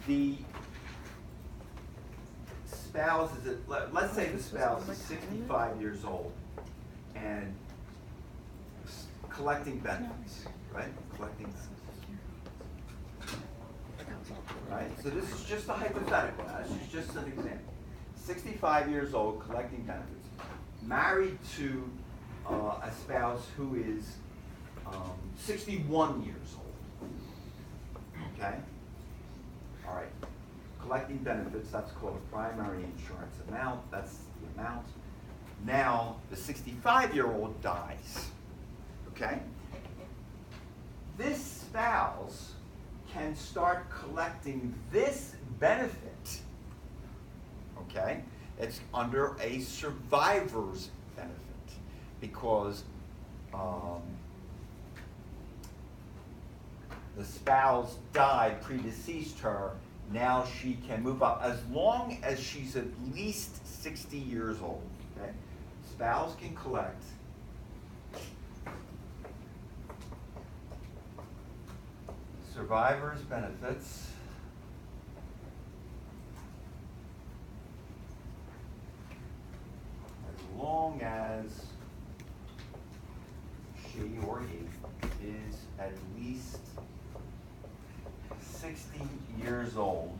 the spouse is, let's say the spouse is 65 years old and collecting benefits, right? Collecting benefits. Right? So this is just a hypothetical. This is just an example. 65 years old, collecting benefits, married to a spouse who is 61 years old. Okay? All right. Collecting benefits, that's called a primary insurance amount. That's the amount. Now, the 65-year-old dies. Okay? This spouse can start collecting this benefit. Okay? It's under a survivor's benefit because the spouse died, predeceased her. Now she can move up as long as she's at least 60 years old. Okay? Spouse can collect survivor's benefits as long as she or he is at least 60 years old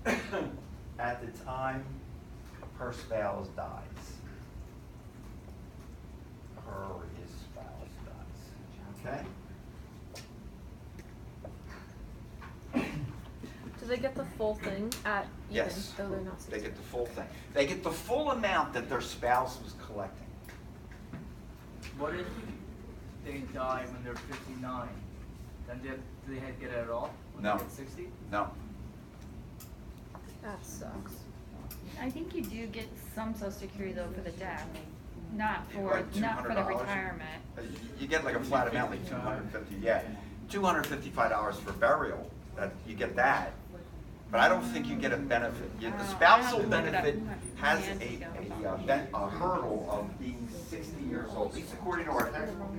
at the time her spouse dies. Her or his spouse dies. Okay? Do they get the full thing at even? Yes. Though they're not 60? They get the full thing. They get the full amount that their spouse was collecting. What if they die when they're 59? Then do they get it at all? When No. they get 60? No. That sucks. I think you do get some Social Security though for the death, not for Like the $200. retirement. You get like a flat amount, like 250. Yeah, $255 for burial. That you get that, but I don't think you get a benefit. The Oh, spousal I have to look it up. benefit has Nancy a hurdle of being 60 years old, at least according to our textbook.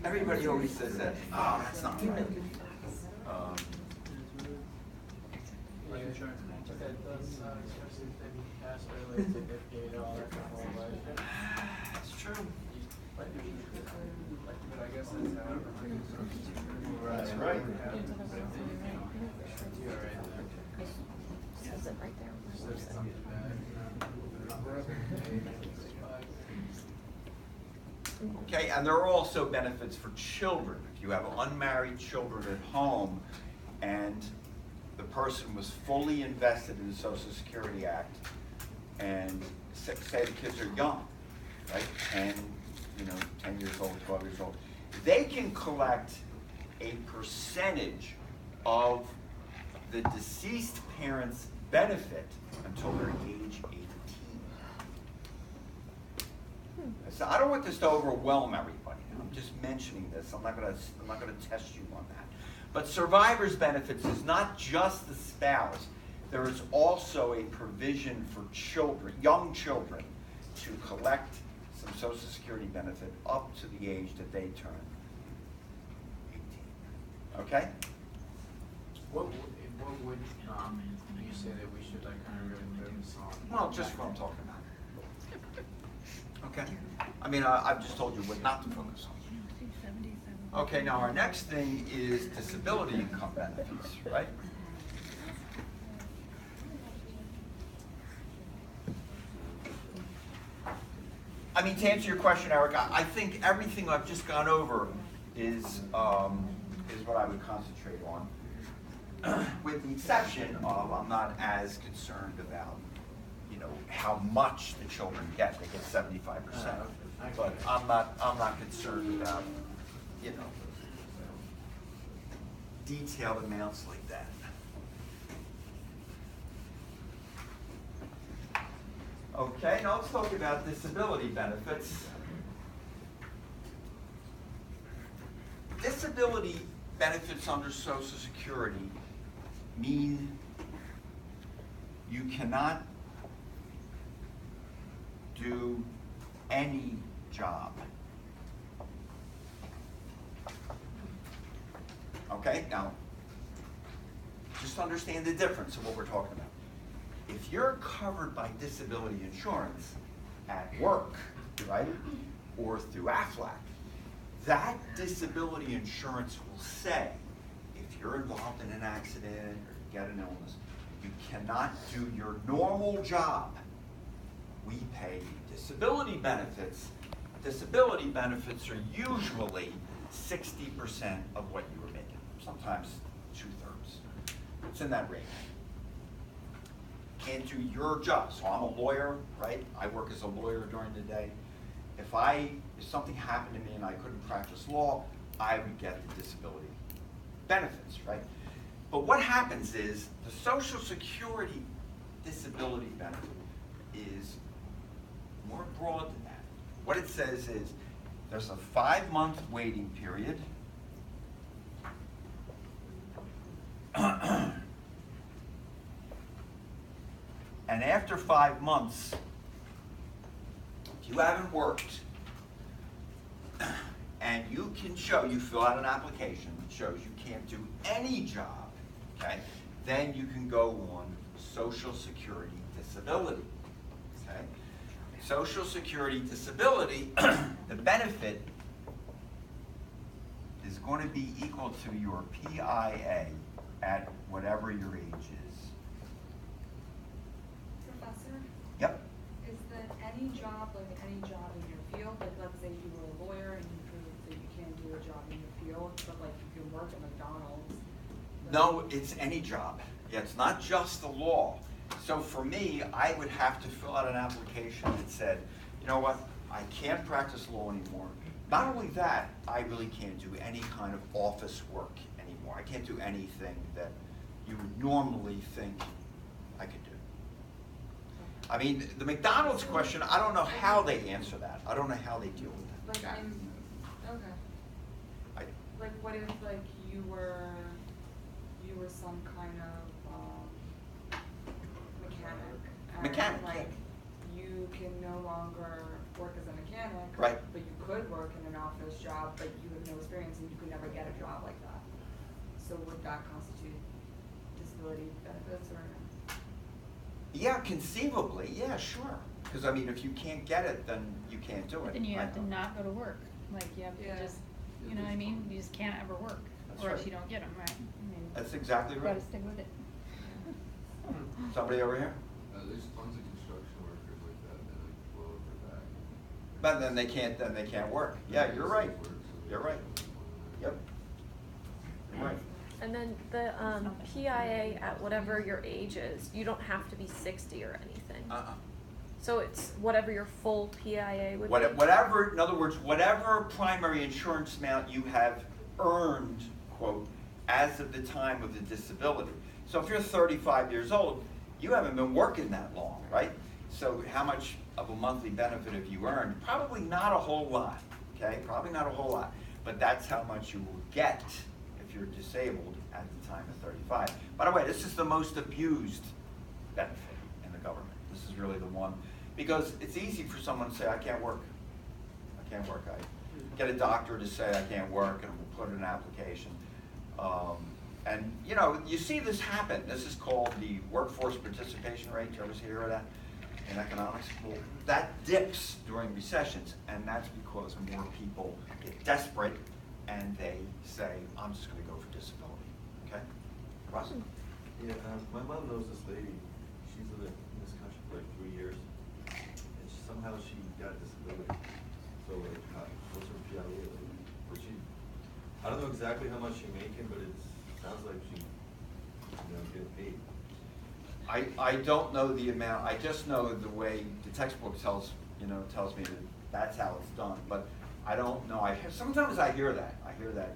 Everybody always says that. Oh, that's not right. Life insurance. That does, especially if they pass early, to get paid off for whole life. That's true. But I guess that's how everybody. That's right. Says it right there. Okay, and there are also benefits for children. If you have unmarried children at home and the person was fully invested in the Social Security Act, and say the kids are young, right, 10 years old, 12 years old, they can collect a percentage of the deceased parent's benefit until they're age 18. So I don't want this to overwhelm everybody. I'm just mentioning this. I'm not gonna test you on that. But survivor's benefits is not just the spouse. There is also a provision for children, young children, to collect some Social Security benefit up to the age that they turn 18. Okay? What would you say that we should like kind of really focus on? Well, just what I'm talking about. Okay? I mean, I've just told you what not to focus on. Okay, now our next thing is disability income benefits, right? I mean, to answer your question, Eric, I think everything I've just gone over is what I would concentrate on, with the exception of I'm not as concerned about, how much the children get. They get 75%, but I'm not concerned about, detailed amounts like that. Okay, now let's talk about disability benefits. Disability benefits under Social Security mean you cannot do any job. Okay, now, just understand the difference of what we're talking about. If you're covered by disability insurance at work, right, or through AFLAC, that disability insurance will say, if you're involved in an accident or you get an illness, you cannot do your normal job. We pay disability benefits. Disability benefits are usually 60% of what you were making, sometimes 2/3. It's in that range. Can't do your job. So I'm a lawyer, right? I work as a lawyer during the day. If something happened to me and I couldn't practice law, I would get the disability benefits, right? But what happens is the Social Security disability benefit is more broad than that. What it says is there's a 5-month waiting period. And after 5 months, if you haven't worked, and you can show, you fill out an application that shows you can't do any job, okay, then you can go on Social Security disability, okay? Social Security disability, the benefit is going to be equal to your PIA at whatever your age is. Professor, Yep. is that any job, like any job in your field, like let's say you were a lawyer and you proved that you can't do a job in your field, but like you can work at McDonald's? No, it's any job. Yeah, it's not just the law. So for me, I would have to fill out an application that said, you know what, I can't practice law anymore. Not only that, I really can't do any kind of office work anymore. I can't do anything that you would normally think I could do. I mean, the McDonald's question, I don't know how they answer that. I don't know how they deal with that. Like okay. I- Like what if like you were some kind of mechanic? And, Mechanic, yeah. like you can no longer work as a mechanic. Right. But you could work in an office job, but you have no experience and you could never get a job like that. So would that constitute disability benefits or no? Yeah, conceivably, yeah, sure. Because I mean, if you can't get it, then you can't do it. But then you have to right? not go to work, like you have to Yeah. just, you know what I mean? You just can't ever work, That's or else right. you don't get them, right? I mean, That's exactly right. gotta stick with it. Somebody over here? There's tons of construction workers like that like blow up their back. But then they can't work. Yeah, you're right. You're right. Yep. You're right. And then the PIA at whatever your age is, you don't have to be 60 or anything. So it's whatever your full PIA would be. Whatever, in other words, whatever primary insurance amount you have earned, quote, as of the time of the disability. So if you're 35 years old, you haven't been working that long, right? So how much of a monthly benefit have you earned? Probably not a whole lot, okay? Probably not a whole lot. But that's how much you will get if you're disabled at the time of 35. By the way, this is the most abused benefit in the government. This is really the one, because it's easy for someone to say, I can't work. I can't work. I get a doctor to say I can't work, and we'll put in an application. And you know, you see this happen. This is called the workforce participation rate. Did you ever hear of that in economics? Well, that dips during recessions, and that's because more people get desperate and they say, I'm just going to go for disability. Okay? Russ? Yeah, my mom knows this lady. She's lived in this country for like 3 years, and somehow she got a disability. So like, what's her PIA? But I don't know exactly how much she's making, but it sounds like she, getting paid. I don't know the amount. I just know the way the textbook tells me that that's how it's done. But I don't know. Sometimes I hear that. I hear that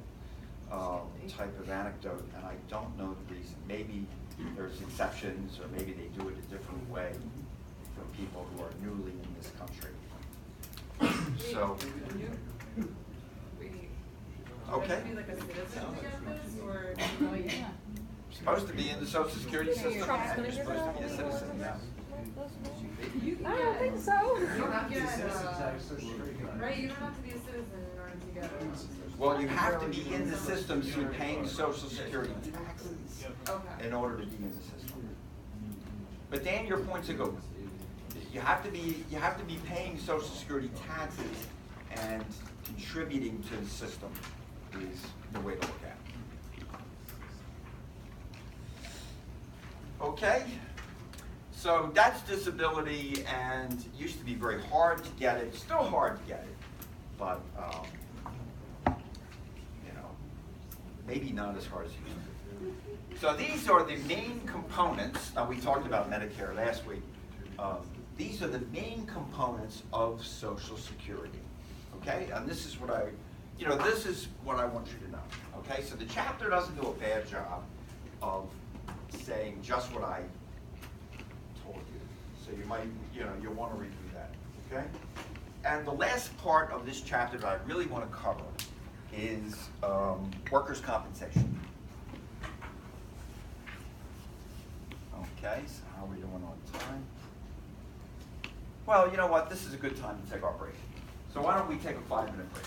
type of anecdote, and I don't know the reason. Maybe there's exceptions, or maybe they do it a different way for people who are newly in this country. So, okay. Be like a citizen to get this, or? Oh, yeah. Supposed to be in the Social Security system, Trump's and gonna you're give supposed to it be a out. citizen. Yeah. I don't think so. You don't have to get, Citizens have Social Security card. right, you don't have to be a citizen in order to get Well, you have to be in the system, so you're paying Social Security taxes Okay. in order to be in the system. But Dan, your point's a good one. You have to be paying Social Security taxes and contributing to the system is the way to look at it. Okay? So that's disability, and it used to be very hard to get it, still hard to get it, but you know, maybe not as hard as it used to be. So these are the main components. Now, we talked about Medicare last week. These are the main components of Social Security. Okay, and this is what this is what I want you to know. Okay, so the chapter doesn't do a bad job of saying just what I told you. So you might, you'll want to review that. Okay, and the last part of this chapter that I really want to cover is workers' compensation. Okay, so how are we doing on time? Well, you know what? This is a good time to take our break. So why don't we take a 5-minute break?